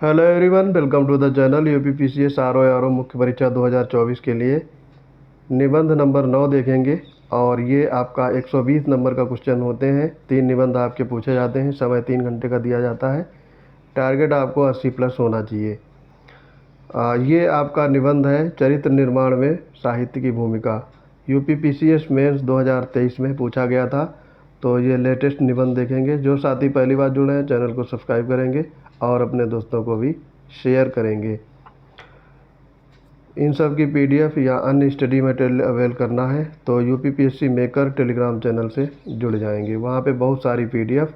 Hello everyone, welcome to the channel. UPPCS RO मुख्य परीक्षा 2024 के लिए निबंध नंबर 9 देखेंगे। और ये आपका 120 नंबर का क्वेश्चन होते हैं। 3 निबंध आपके पूछे जाते हैं। समय 3 घंटे का दिया जाता है। टारगेट आपको 80 प्लस होना चाहिए। ये आपका निबंध है, चरित्र निर्माण में साहित्य की भूमिका। यूपीपीसीएस मेंस 2023 में पूछा गया था। तो ये लेटेस्ट निबंध देखेंगे। जो साथी पहली बार जुड़े हैं, चैनल को सब्सक्राइब करेंगे और अपने दोस्तों को भी शेयर करेंगे। इन सब की पीडीएफ या अन्य स्टडी मटेरियल अवेल करना है तो यूपीपीएससी मेकर टेलीग्राम चैनल से जुड़ जाएंगे। वहाँ पे बहुत सारी पीडीएफ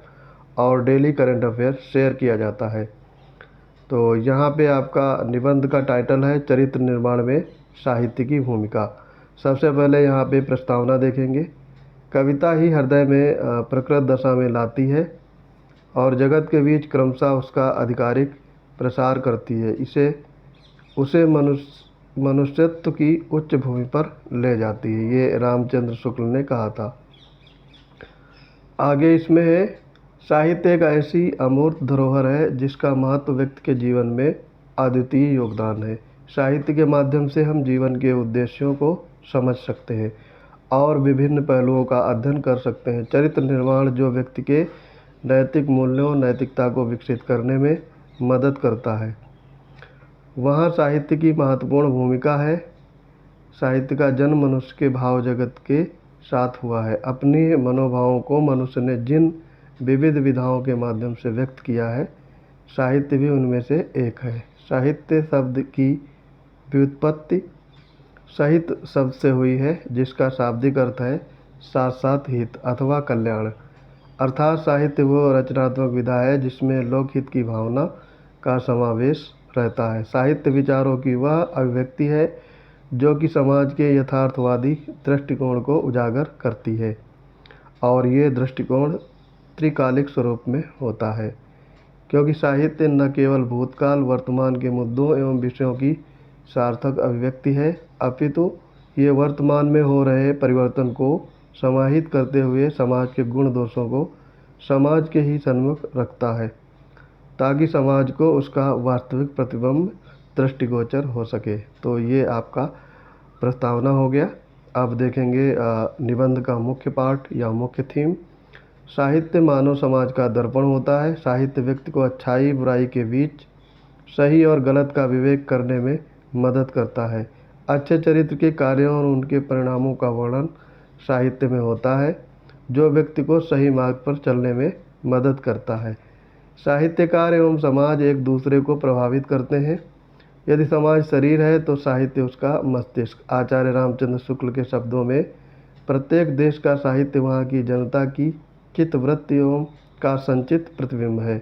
और डेली करंट अफेयर शेयर किया जाता है। तो यहाँ पे आपका निबंध का टाइटल है, चरित्र निर्माण में साहित्य की भूमिका। सबसे पहले यहाँ पे प्रस्तावना देखेंगे। कविता ही हृदय में प्रकृत दशा में लाती है और जगत के बीच क्रमशः उसका आधिकारिक प्रसार करती है। उसे मनुष्यत्व की उच्च भूमि पर ले जाती है। ये रामचंद्र शुक्ल ने कहा था। आगे इसमें है, साहित्य एक ऐसी अमूर्त धरोहर है जिसका महत्व व्यक्ति के जीवन में अद्वितीय योगदान है। साहित्य के माध्यम से हम जीवन के उद्देश्यों को समझ सकते हैं और विभिन्न पहलुओं का अध्ययन कर सकते हैं। चरित्र निर्माण जो व्यक्ति के नैतिक मूल्यों नैतिकता को विकसित करने में मदद करता है, वहाँ साहित्य की महत्वपूर्ण भूमिका है। साहित्य का जन्म मनुष्य के भाव जगत के साथ हुआ है। अपने मनोभावों को मनुष्य ने जिन विविध विधाओं के माध्यम से व्यक्त किया है, साहित्य भी उनमें से एक है। साहित्य शब्द की व्युत्पत्ति सहित शब्द से हुई है, जिसका शाब्दिक अर्थ है साथ साथ हित अथवा कल्याण। अर्थात साहित्य वो रचनात्मक विधा है जिसमें लोकहित की भावना का समावेश रहता है। साहित्य विचारों की वह अभिव्यक्ति है जो कि समाज के यथार्थवादी दृष्टिकोण को उजागर करती है, और ये दृष्टिकोण त्रिकालिक स्वरूप में होता है, क्योंकि साहित्य न केवल भूतकाल वर्तमान के मुद्दों एवं विषयों की सार्थक अभिव्यक्ति है, अपितु ये वर्तमान में हो रहे परिवर्तन को समाहित करते हुए समाज के गुण दोषों को समाज के ही सन्मुख रखता है, ताकि समाज को उसका वास्तविक प्रतिबिंब दृष्टिगोचर हो सके। तो ये आपका प्रस्तावना हो गया। अब देखेंगे निबंध का मुख्य पार्ट या मुख्य थीम। साहित्य मानव समाज का दर्पण होता है। साहित्य व्यक्ति को अच्छाई बुराई के बीच सही और गलत का विवेक करने में मदद करता है। अच्छे चरित्र के कार्यों और उनके परिणामों का वर्णन साहित्य में होता है, जो व्यक्ति को सही मार्ग पर चलने में मदद करता है। साहित्यकार एवं समाज एक दूसरे को प्रभावित करते हैं। यदि समाज शरीर है तो साहित्य उसका मस्तिष्क। आचार्य रामचंद्र शुक्ल के शब्दों में, प्रत्येक देश का साहित्य वहाँ की जनता की चित्तवृत्तियों का संचित प्रतिबिंब है।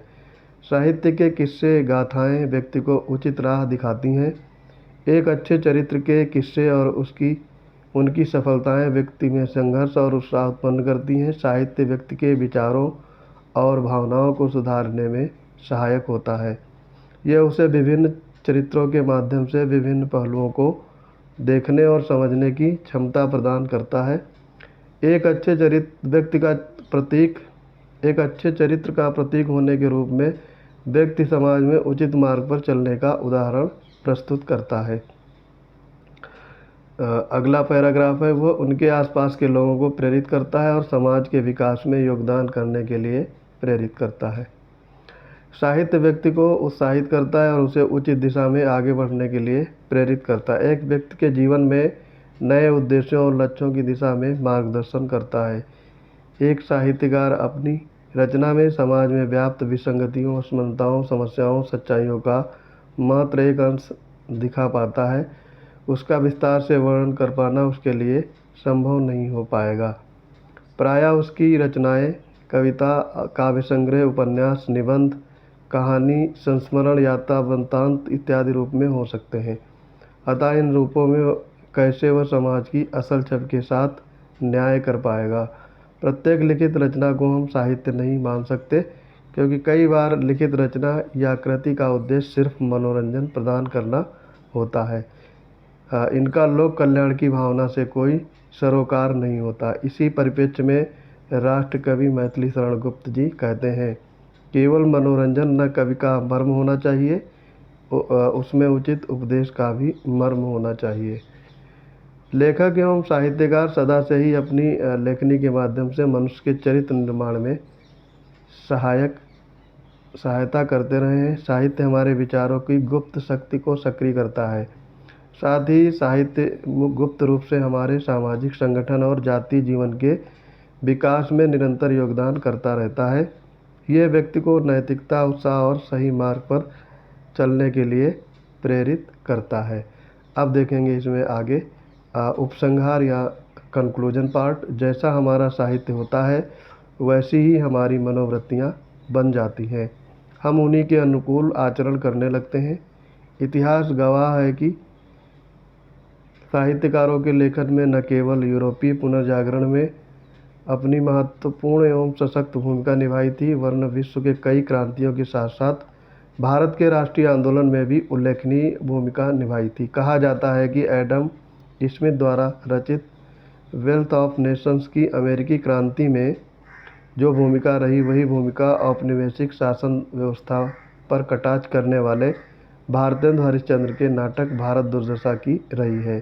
साहित्य के किस्से गाथाएं व्यक्ति को उचित राह दिखाती हैं। एक अच्छे चरित्र के किस्से और उनकी सफलताएं व्यक्ति में संघर्ष और उत्साह उत्पन्न करती हैं। साहित्य व्यक्ति के विचारों और भावनाओं को सुधारने में सहायक होता है। यह उसे विभिन्न चरित्रों के माध्यम से विभिन्न पहलुओं को देखने और समझने की क्षमता प्रदान करता है। एक अच्छे चरित्र का प्रतीक होने के रूप में व्यक्ति समाज में उचित मार्ग पर चलने का उदाहरण प्रस्तुत करता है। अगला पैराग्राफ है, वो उनके आसपास के लोगों को प्रेरित करता है और समाज के विकास में योगदान करने के लिए प्रेरित करता है। साहित्य व्यक्ति को उत्साहित करता है और उसे उचित दिशा में आगे बढ़ने के लिए प्रेरित करता है। एक व्यक्ति के जीवन में नए उद्देश्यों और लक्ष्यों की दिशा में मार्गदर्शन करता है। एक साहित्यकार अपनी रचना में समाज में व्याप्त विसंगतियों, असमानताओं, समस्याओं, सच्चाइयों का मात्र एक अंश दिखा पाता है। उसका विस्तार से वर्णन कर पाना उसके लिए संभव नहीं हो पाएगा। प्रायः उसकी रचनाएं कविता, काव्य संग्रह, उपन्यास, निबंध, कहानी, संस्मरण, यात्रा, वृत्तांत इत्यादि रूप में हो सकते हैं। अतः इन रूपों में कैसे वह समाज की असल छवि के साथ न्याय कर पाएगा। प्रत्येक लिखित रचना को हम साहित्य नहीं मान सकते, क्योंकि कई बार लिखित रचना या कृति का उद्देश्य सिर्फ मनोरंजन प्रदान करना होता है। इनका लोक कल्याण की भावना से कोई सरोकार नहीं होता। इसी परिप्रेक्ष्य में राष्ट्र कवि मैथिली शरण गुप्त जी कहते हैं, केवल मनोरंजन न कवि का मर्म होना चाहिए, उसमें उचित उपदेश का भी मर्म होना चाहिए। लेखक एवं साहित्यकार सदा से ही अपनी लेखनी के माध्यम से मनुष्य के चरित्र निर्माण में सहायता करते रहे हैं। साहित्य हमारे विचारों की गुप्त शक्ति को सक्रिय करता है। साथ ही साहित्य गुप्त रूप से हमारे सामाजिक संगठन और जातीय जीवन के विकास में निरंतर योगदान करता रहता है। यह व्यक्ति को नैतिकता, उत्साह और सही मार्ग पर चलने के लिए प्रेरित करता है। अब देखेंगे इसमें आगे उपसंहार या कंक्लूजन पार्ट। जैसा हमारा साहित्य होता है वैसी ही हमारी मनोवृत्तियाँ बन जाती हैं। हम उन्हीं के अनुकूल आचरण करने लगते हैं। इतिहास गवाह है कि साहित्यकारों के लेखन में न केवल यूरोपीय पुनर्जागरण में अपनी महत्वपूर्ण एवं सशक्त भूमिका निभाई थी, वरन विश्व के कई क्रांतियों के साथ साथ भारत के राष्ट्रीय आंदोलन में भी उल्लेखनीय भूमिका निभाई थी। कहा जाता है कि एडम स्मिथ द्वारा रचित वेल्थ ऑफ नेशंस की अमेरिकी क्रांति में जो भूमिका रही, वही भूमिका औपनिवेशिक शासन व्यवस्था पर कटाक्ष करने वाले भारतेंदु हरिश्चंद्र के नाटक भारत दुर्दशा की रही है।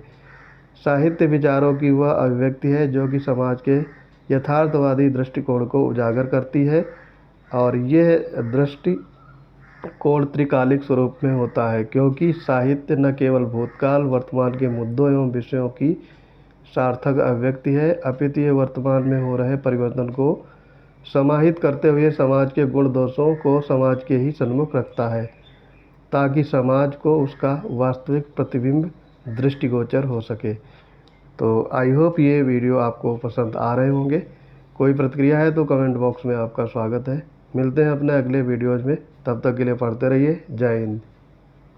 साहित्य विचारों की वह अभिव्यक्ति है जो कि समाज के यथार्थवादी दृष्टिकोण को उजागर करती है, और यह दृष्टिकोण त्रिकालिक स्वरूप में होता है, क्योंकि साहित्य न केवल भूतकाल, वर्तमान के मुद्दों एवं विषयों की सार्थक अभिव्यक्ति है, अपितु ये वर्तमान में हो रहे परिवर्तन को समाहित करते हुए समाज के गुण दोषों को समाज के ही सन्मुख रखता है, ताकि समाज को उसका वास्तविक प्रतिबिंब दृष्टिगोचर हो सके। तो आई होप ये वीडियो आपको पसंद आ रहे होंगे। कोई प्रतिक्रिया है तो कमेंट बॉक्स में आपका स्वागत है। मिलते हैं अपने अगले वीडियोज़ में, तब तक के लिए पढ़ते रहिए। जय हिंद।